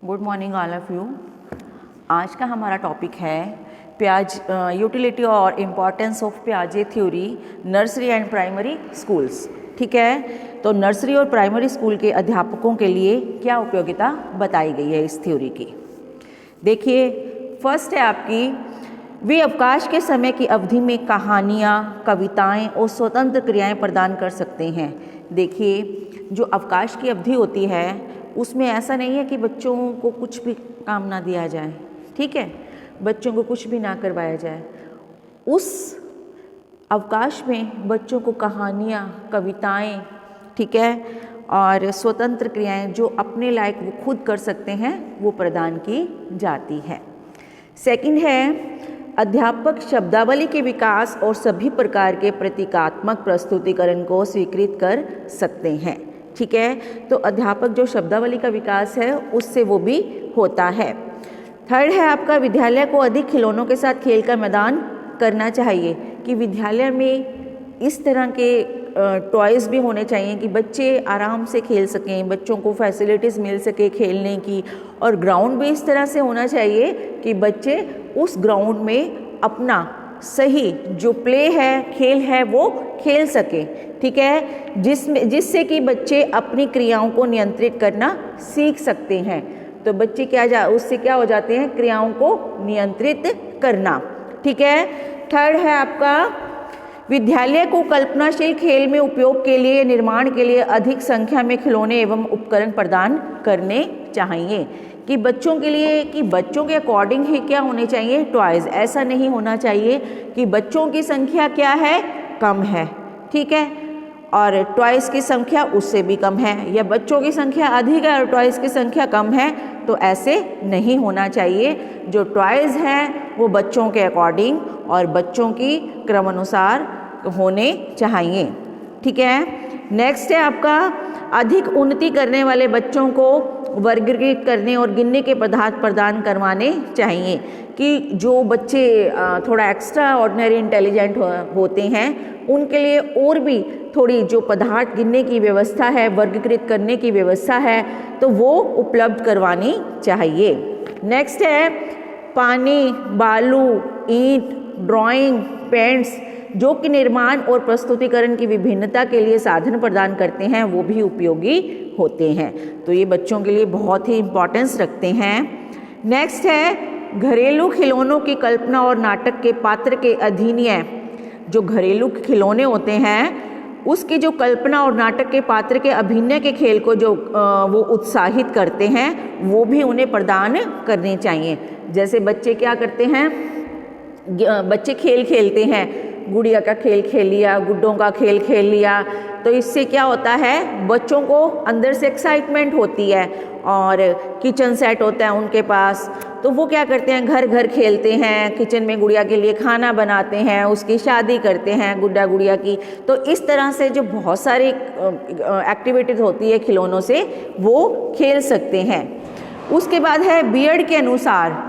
Good morning all of you. आज का हमारा टॉपिक है प्याज यूटिलिटी और इम्पॉर्टेंस ऑफ पियाजे theory nursery and primary schools. ठीक है, तो नर्सरी और प्राइमरी स्कूल के अध्यापकों के लिए क्या उपयोगिता बताई गई है इस थ्योरी की। देखिए, फर्स्ट है आपकी, वे अवकाश के समय की अवधि में कहानियाँ, कविताएं और स्वतंत्र क्रियाएं प्रदान कर सकते हैं। देखिए, जो अवकाश की अवधि होती है उसमें ऐसा नहीं है कि बच्चों को कुछ भी काम ना दिया जाए, ठीक है, बच्चों को कुछ भी ना करवाया जाए। उस अवकाश में बच्चों को कहानियाँ, कविताएं, ठीक है, और स्वतंत्र क्रियाएं जो अपने लायक वो खुद कर सकते हैं वो प्रदान की जाती है। सेकंड है, अध्यापक शब्दावली के विकास और सभी प्रकार के प्रतीकात्मक प्रस्तुतिकरण को स्वीकृत कर सकते हैं। ठीक है, तो अध्यापक जो शब्दावली का विकास है उससे वो भी होता है। थर्ड है आपका, विद्यालय को अधिक खिलौनों के साथ खेल का मैदान करना चाहिए, कि विद्यालय में इस तरह के टॉयज़ भी होने चाहिए कि बच्चे आराम से खेल सकें, बच्चों को फैसिलिटीज़ मिल सके खेलने की, और ग्राउंड भी इस तरह से होना चाहिए कि बच्चे उस ग्राउंड में अपना सही जो प्ले है, खेल है, वो खेल सके। ठीक है, जिससे कि बच्चे अपनी क्रियाओं को नियंत्रित करना सीख सकते हैं। तो बच्चे उससे क्या हो जाते हैं, क्रियाओं को नियंत्रित करना। ठीक है, थर्ड है आपका, विद्यालय को कल्पनाशील खेल में उपयोग के लिए, निर्माण के लिए अधिक संख्या में खिलौने एवं उपकरण प्रदान करने चाहिए, कि बच्चों के लिए, कि बच्चों के अकॉर्डिंग ही क्या होने चाहिए, टॉयज़। ऐसा नहीं होना चाहिए कि बच्चों की संख्या क्या है, कम है, ठीक है, और टॉयज़ की संख्या उससे भी कम है, या बच्चों की संख्या अधिक है और टॉयज़ की संख्या कम है, तो ऐसे नहीं होना चाहिए। जो टॉयज़ हैं वो बच्चों के अकॉर्डिंग और बच्चों की क्रमानुसार होने चाहिए। ठीक है, नेक्स्ट है आपका, अधिक उन्नति करने वाले बच्चों को वर्गीकृत करने और गिनने के पदार्थ प्रदान करवाने चाहिए, कि जो बच्चे थोड़ा एक्स्ट्रा ऑर्डिनरी इंटेलिजेंट होते हैं उनके लिए और भी थोड़ी जो पदार्थ गिनने की व्यवस्था है, वर्गीकृत करने की व्यवस्था है, तो वो उपलब्ध करवानी चाहिए। नेक्स्ट है, पानी, बालू, ईंट, ड्राइंग, पेंट्स जो कि निर्माण और प्रस्तुतिकरण की विभिन्नता के लिए साधन प्रदान करते हैं, वो भी उपयोगी होते हैं। तो ये बच्चों के लिए बहुत ही इम्पोर्टेंस रखते हैं। नेक्स्ट है, घरेलू खिलौनों की कल्पना और नाटक के पात्र के अधीनय, जो घरेलू खिलौने होते हैं उसकी जो कल्पना और नाटक के पात्र के अभिनय के खेल को जो वो उत्साहित करते हैं, वो भी उन्हें प्रदान करने चाहिए। जैसे बच्चे क्या करते हैं, बच्चे खेल खेलते हैं, गुड़िया का खेल खेल लिया, गुड्डों का खेल खेल लिया, तो इससे क्या होता है, बच्चों को अंदर से एक्साइटमेंट होती है, और किचन सेट होता है उनके पास, तो वो क्या करते हैं, घर घर खेलते हैं, किचन में गुड़िया के लिए खाना बनाते हैं, उसकी शादी करते हैं गुड्डा गुड़िया की। तो इस तरह से जो बहुत सारी एक्टिविटीज़ होती है खिलौनों से, वो खेल सकते हैं। उसके बाद है, बीएड के अनुसार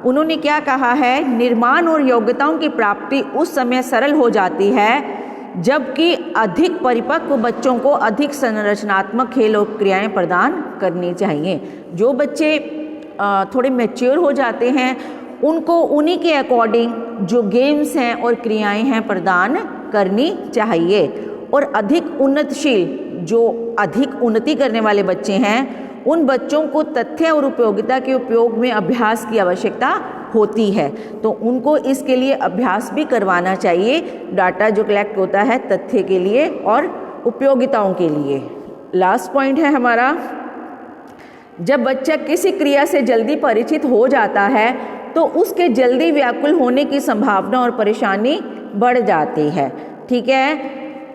उन्होंने क्या कहा है, निर्माण और योग्यताओं की प्राप्ति उस समय सरल हो जाती है जबकि अधिक परिपक्व बच्चों को अधिक संरचनात्मक खेल और क्रियाएं प्रदान करनी चाहिए। जो बच्चे थोड़े मैच्योर हो जाते हैं उनको उन्हीं के अकॉर्डिंग जो गेम्स हैं और क्रियाएं हैं प्रदान करनी चाहिए। और अधिक उन्नतशील, जो अधिक उन्नति करने वाले बच्चे हैं, उन बच्चों को तथ्य और उपयोगिता के उपयोग में अभ्यास की आवश्यकता होती है, तो उनको इसके लिए अभ्यास भी करवाना चाहिए। डाटा जो कलेक्ट होता है तथ्य के लिए और उपयोगिताओं के लिए। लास्ट पॉइंट है हमारा, जब बच्चा किसी क्रिया से जल्दी परिचित हो जाता है तो उसके जल्दी व्याकुल होने की संभावना और परेशानी बढ़ जाती है। ठीक है,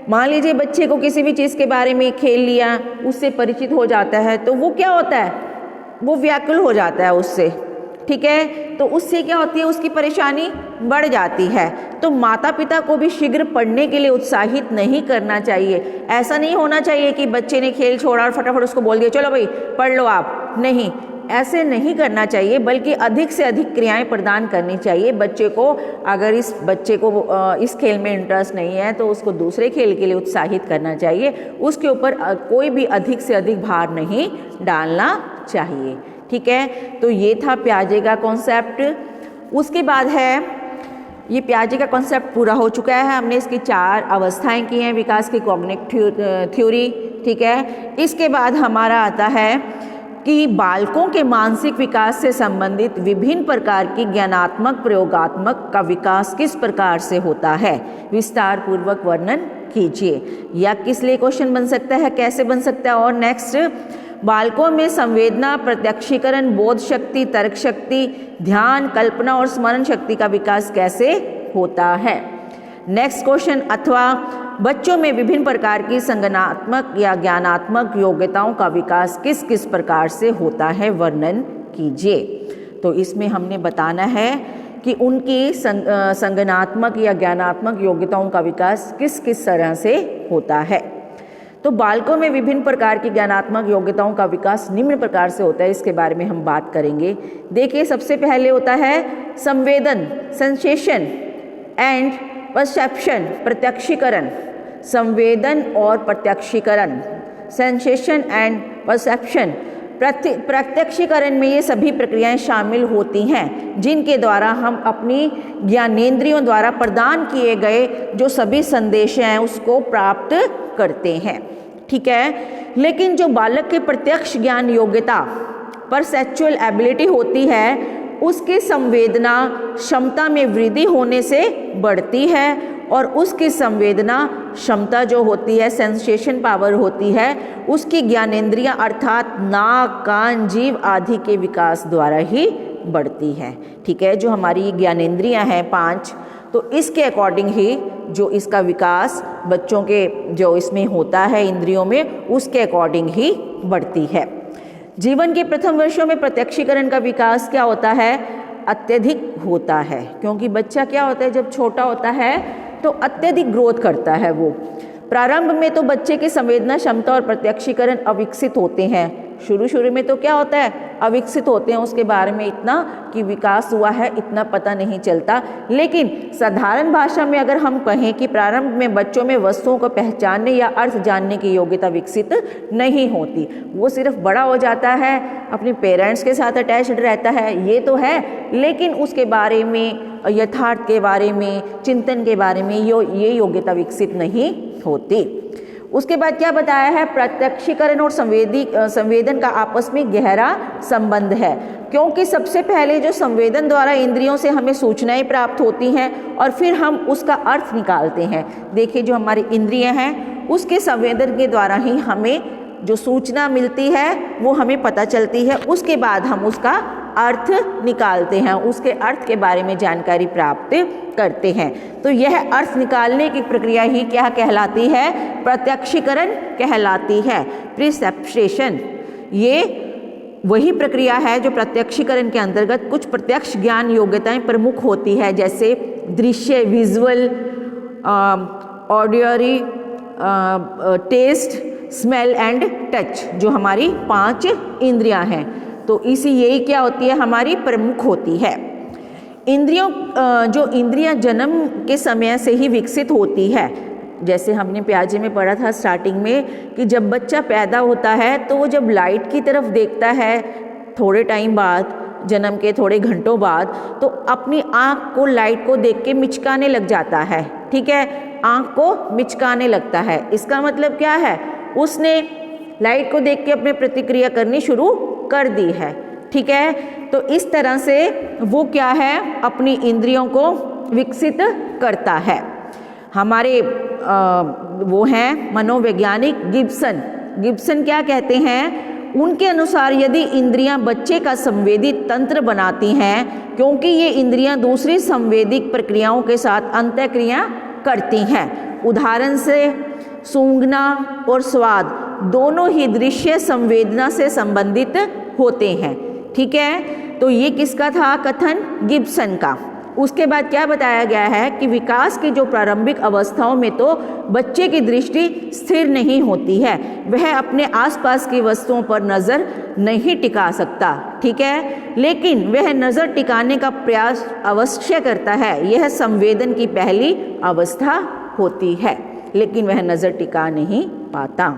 मान लीजिए बच्चे को किसी भी चीज़ के बारे में खेल लिया, उससे परिचित हो जाता है, तो वो क्या होता है, वो व्याकुल हो जाता है उससे। ठीक है, तो उससे क्या होती है, उसकी परेशानी बढ़ जाती है। तो माता पिता को भी शीघ्र पढ़ने के लिए उत्साहित नहीं करना चाहिए। ऐसा नहीं होना चाहिए कि बच्चे ने खेल छोड़ा और फटाफट उसको बोल दिया चलो भाई पढ़ लो आप, नहीं, ऐसे नहीं करना चाहिए, बल्कि अधिक से अधिक क्रियाएं प्रदान करनी चाहिए बच्चे को। अगर इस बच्चे को इस खेल में इंटरेस्ट नहीं है तो उसको दूसरे खेल के लिए उत्साहित करना चाहिए, उसके ऊपर कोई भी अधिक से अधिक भार नहीं डालना चाहिए। ठीक है, तो ये था पियाजे का कॉन्सेप्ट। उसके बाद है, ये पियाजे का कॉन्सेप्ट पूरा हो चुका है, हमने इसकी 4 अवस्थाएं की हैं विकास की, कॉग्निटिव थ्योरी। ठीक है, इसके बाद हमारा आता है कि बालकों के मानसिक विकास से संबंधित विभिन्न प्रकार की ज्ञानात्मक प्रयोगात्मक का विकास किस प्रकार से होता है, विस्तार पूर्वक वर्णन कीजिए। या किस लिए क्वेश्चन बन सकता है, कैसे बन सकता है। और नेक्स्ट, बालकों में संवेदना, प्रत्यक्षीकरण, बोध शक्ति, तर्क शक्ति, ध्यान, कल्पना और स्मरण शक्ति का विकास कैसे होता है। नेक्स्ट क्वेश्चन, अथवा बच्चों में विभिन्न प्रकार की संज्ञानात्मक या ज्ञानात्मक योग्यताओं का विकास किस किस प्रकार से होता है, वर्णन कीजिए। तो इसमें हमने बताना है कि उनकी संज्ञानात्मक या ज्ञानात्मक योग्यताओं का विकास किस किस तरह से होता है। तो बालकों में विभिन्न प्रकार की ज्ञानात्मक योग्यताओं का विकास निम्न प्रकार से होता है, इसके बारे में हम बात करेंगे। देखिए, सबसे पहले होता है संवेदन, सेंसेशन एंड परसेप्शन, प्रत्यक्षीकरण। संवेदन और प्रत्यक्षीकरण, सेंसेशन एंड परसेप्शन। प्रत्यक्षीकरण में ये सभी प्रक्रियाएं शामिल होती हैं जिनके द्वारा हम अपनी ज्ञानेंद्रियों द्वारा प्रदान किए गए जो सभी संदेश हैं उसको प्राप्त करते हैं। ठीक है, लेकिन जो बालक के प्रत्यक्ष ज्ञान योग्यता, परसेप्चुअल एबिलिटी होती है, उसकी संवेदना क्षमता में वृद्धि होने से बढ़ती है और उसकी संवेदना क्षमता जो होती है, सेंसेशन पावर होती है, उसकी ज्ञानेंद्रियां अर्थात नाक, कान, जीभ आदि के विकास द्वारा ही बढ़ती है। ठीक है, जो हमारी ज्ञानेंद्रियां हैं 5, तो इसके अकॉर्डिंग ही जो इसका विकास बच्चों के जो इसमें होता है इंद्रियों में, उसके अकॉर्डिंग ही बढ़ती है। जीवन के प्रथम वर्षों में प्रत्यक्षीकरण का विकास क्या होता है, अत्यधिक होता है, क्योंकि बच्चा क्या होता है जब छोटा होता है तो अत्यधिक ग्रोथ करता है वो। प्रारंभ में तो बच्चे की संवेदना क्षमता और प्रत्यक्षीकरण अविकसित होते हैं। शुरू में तो क्या होता है, अविकसित होते हैं, उसके बारे में इतना कि विकास हुआ है इतना पता नहीं चलता। लेकिन साधारण भाषा में अगर हम कहें कि प्रारंभ में बच्चों में वस्तुओं को पहचानने या अर्थ जानने की योग्यता विकसित नहीं होती, वो सिर्फ बड़ा हो जाता है, अपने पेरेंट्स के साथ अटैच्ड रहता है, ये तो है, लेकिन उसके बारे में, यथार्थ के बारे में, चिंतन के बारे में ये योग्यता विकसित नहीं होती। उसके बाद क्या बताया है, प्रत्यक्षीकरण और संवेदन का आपस में गहरा संबंध है, क्योंकि सबसे पहले जो संवेदन द्वारा इंद्रियों से हमें सूचनाएं प्राप्त होती हैं और फिर हम उसका अर्थ निकालते हैं। देखिए, जो हमारी इंद्रियां हैं उसके संवेदन के द्वारा ही हमें जो सूचना मिलती है वो हमें पता चलती है, उसके बाद हम उसका अर्थ निकालते हैं, उसके अर्थ के बारे में जानकारी प्राप्त करते हैं। तो यह अर्थ निकालने की प्रक्रिया ही क्या कहलाती है, प्रत्यक्षीकरण कहलाती है, प्रिसेप्शन। ये वही प्रक्रिया है जो प्रत्यक्षीकरण के अंतर्गत कुछ प्रत्यक्ष ज्ञान योग्यताएं प्रमुख होती है, जैसे दृश्य, visual, auditory, taste, smell and touch, जो हमारी 5 इंद्रियां हैं। तो यही क्या होती है, हमारी प्रमुख होती है। जो इंद्रियां जन्म के समय से ही विकसित होती है, जैसे हमने पियाजे में पढ़ा था स्टार्टिंग में कि जब बच्चा पैदा होता है तो वो जब लाइट की तरफ देखता है थोड़े टाइम बाद, जन्म के थोड़े घंटों बाद, तो अपनी आँख को लाइट को देख के मिचकाने लग जाता है। ठीक है, आँख को मिचकाने लगता है। इसका मतलब क्या है, उसने लाइट को देख के अपने प्रतिक्रिया करनी शुरू कर दी है। ठीक है, तो इस तरह से वो क्या है, अपनी इंद्रियों को विकसित करता है। हमारे वो हैं मनोवैज्ञानिक गिब्सन क्या कहते हैं, उनके अनुसार यदि इंद्रियां बच्चे का संवेदी तंत्र बनाती हैं, क्योंकि ये इंद्रियां दूसरी संवेदिक प्रक्रियाओं के साथ अंतःक्रिया करती हैं। उदाहरण से सूंघना और स्वाद दोनों ही दृश्य संवेदना से संबंधित होते हैं। ठीक है, तो ये किसका था कथन, गिब्सन का। उसके बाद क्या बताया गया है कि विकास की जो प्रारंभिक अवस्थाओं में तो बच्चे की दृष्टि स्थिर नहीं होती है, वह अपने आसपास की वस्तुओं पर नज़र नहीं टिका सकता। ठीक है, लेकिन वह नज़र टिकाने का प्रयास अवश्य करता है। यह संवेदन की पहली अवस्था होती है, लेकिन वह नज़र टिका नहीं पाता।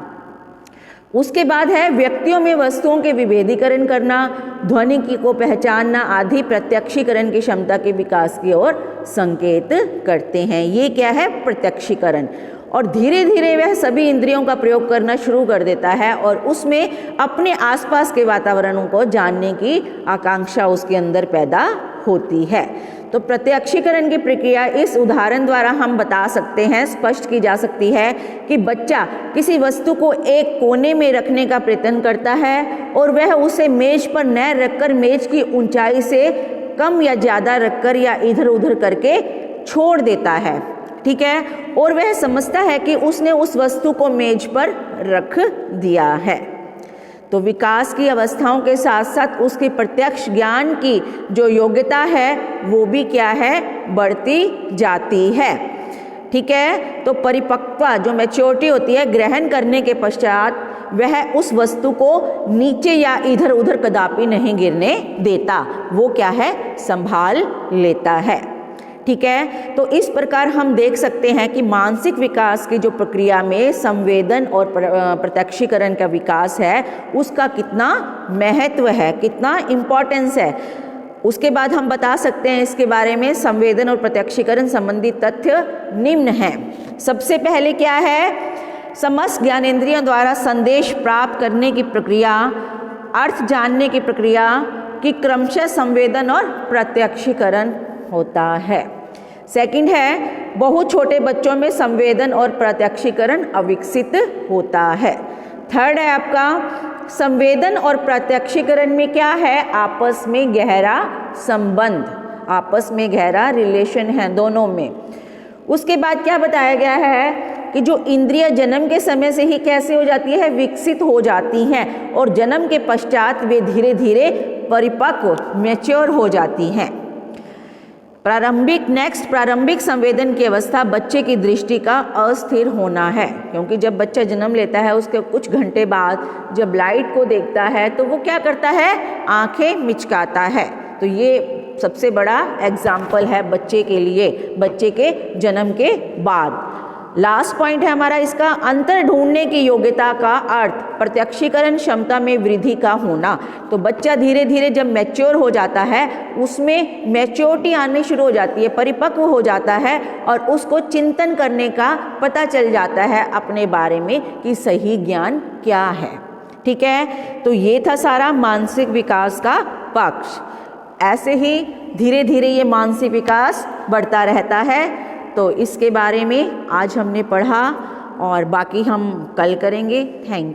उसके बाद है व्यक्तियों में वस्तुओं के विभेदीकरण करना, ध्वनिकी को पहचानना आदि प्रत्यक्षीकरण की क्षमता के विकास की ओर संकेत करते हैं। ये क्या है? प्रत्यक्षीकरण। और धीरे धीरे वह सभी इंद्रियों का प्रयोग करना शुरू कर देता है और उसमें अपने आसपास के वातावरणों को जानने की आकांक्षा उसके अंदर पैदा होती है। तो प्रत्यक्षीकरण की प्रक्रिया इस उदाहरण द्वारा हम बता सकते हैं, स्पष्ट की जा सकती है कि बच्चा किसी वस्तु को एक कोने में रखने का प्रयत्न करता है और वह उसे मेज पर न रखकर मेज की ऊंचाई से कम या ज़्यादा रखकर या इधर उधर करके छोड़ देता है, ठीक है, और वह समझता है कि उसने उस वस्तु को मेज पर रख दिया है। तो विकास की अवस्थाओं के साथ साथ उसकी प्रत्यक्ष ज्ञान की जो योग्यता है वो भी क्या है? बढ़ती जाती है, ठीक है। तो परिपक्वता जो मैच्योरिटी होती है, ग्रहण करने के पश्चात वह उस वस्तु को नीचे या इधर उधर कदापि नहीं गिरने देता, वो क्या है? संभाल लेता है, ठीक है। तो इस प्रकार हम देख सकते हैं कि मानसिक विकास की जो प्रक्रिया में संवेदन और प्रत्यक्षीकरण का विकास है उसका कितना महत्व है, कितना इम्पोर्टेंस है। उसके बाद हम बता सकते हैं इसके बारे में संवेदन और प्रत्यक्षीकरण संबंधी तथ्य निम्न हैं। सबसे पहले क्या है? समस्त ज्ञानेंद्रियों द्वारा संदेश प्राप्त करने की प्रक्रिया, अर्थ जानने की प्रक्रिया की क्रमशः संवेदन और प्रत्यक्षीकरण होता है। सेकंड है, बहुत छोटे बच्चों में संवेदन और प्रत्यक्षीकरण अविकसित होता है। थर्ड है आपका संवेदन और प्रत्यक्षीकरण में क्या है? आपस में गहरा संबंध, आपस में गहरा रिलेशन है दोनों में। उसके बाद क्या बताया गया है कि जो इंद्रिय जन्म के समय से ही कैसे हो जाती है? विकसित हो जाती हैं और जन्म के पश्चात वे धीरे धीरे परिपक्व मैच्योर हो जाती हैं। प्रारंभिक संवेदन की अवस्था बच्चे की दृष्टि का अस्थिर होना है, क्योंकि जब बच्चा जन्म लेता है उसके कुछ घंटे बाद जब लाइट को देखता है तो वो क्या करता है? आंखें मिचकाता है। तो ये सबसे बड़ा एग्जाम्पल है बच्चे के लिए, बच्चे के जन्म के बाद। लास्ट पॉइंट है हमारा इसका, अंतर ढूंढने की योग्यता का अर्थ प्रत्यक्षीकरण क्षमता में वृद्धि का होना। तो बच्चा धीरे धीरे जब मैच्योर हो जाता है उसमें मैच्योरिटी आनी शुरू हो जाती है, परिपक्व हो जाता है और उसको चिंतन करने का पता चल जाता है अपने बारे में कि सही ज्ञान क्या है, ठीक है। तो ये था सारा मानसिक विकास का पक्ष। ऐसे ही धीरे धीरे ये मानसिक विकास बढ़ता रहता है। तो इसके बारे में आज हमने पढ़ा और बाकी हम कल करेंगे। Thank you.